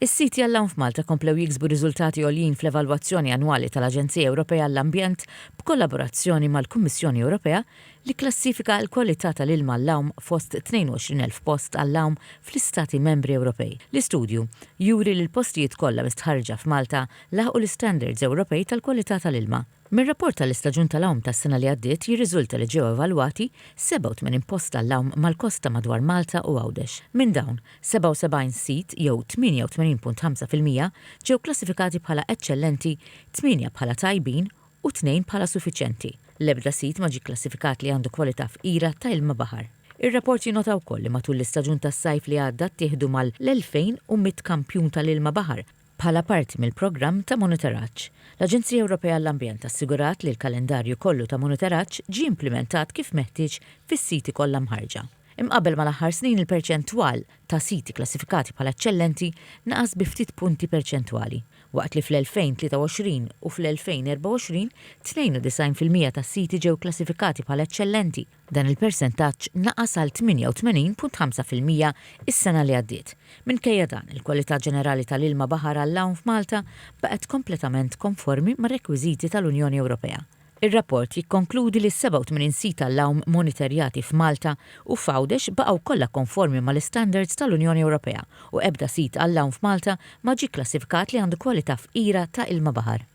Is-siti għall-hawn f'Malta komplew jiksbu riżultati għoljin fl-evalwazzjoni annwali tal-Aġenzija Ewropea għall-Ambjent b'kollaborazzjoni mal-Kummissjoni Ewropea li klassifika l-kwalità tal-ilma għall-hawn fost 22,000 post għall-hawn fl-Istati Membri Ewropej. L-istudju juri li l-postijiet kollha mistħarġa f'Malta laħqu l-standards Ewropej tal-kwalità tal-ilma. Mir-rapport tal-istaġun tal-hawn tas-sena li għaddiet jirriżulta li ġew evalwati 87 post tal-hawn mal-kosta madwar Malta u Għawdex. Minn dawn, 77 sit jew 88.5% ġew klassifikati bħala eċċellenti, 8 bħala tajbin u 2 bħala suffiċjenti. L-ebda sit ma ġie klassifikat li għandu kwalità fqira ta' ilma baħar. Ir-rapport jinota wkoll li matul l-istaġun tas-sajf li għadda ttieħdu mal-2100 kampjun tal-ilma baħar bħala parti mill-programm ta' monitoraġġ. L-Aġenzija Ewropea għall-Ambjent assigurat li l-kalendarju kollu ta' monitoraġġ ġie implementat kif meħtieġ fis-siti kollha mħarġa. Imqabel mal-aħħar snin il-perċentwal ta' siti klassifikati bħala eċċellenti naqas bi ftit punti perċentwali, waqt li fl-2023 u fl-2024 92% ta' siti ġew klassifikati bħala eċċellenti. Dan il-persentaġġ naqas għal 88.5% is-sena li għaddiet. Minkejja dan, il-kwalità ġenerali tal-ilma baħar għall-hawn f'Malta baqgħet kompletament konformi mar-rekwiżiti tal-Unjoni Ewropea. Ir-rapport jikkonkludi li 87 sit għall-hawn monitorjati f'Malta u f'Għawdex baqgħu kollha konformi mal-istandards tal-Unjoni Ewropea u ebda sit għall-hawn f'Malta ma ġie klassifikat li għandu kwalità fqira ta' ilma baħar.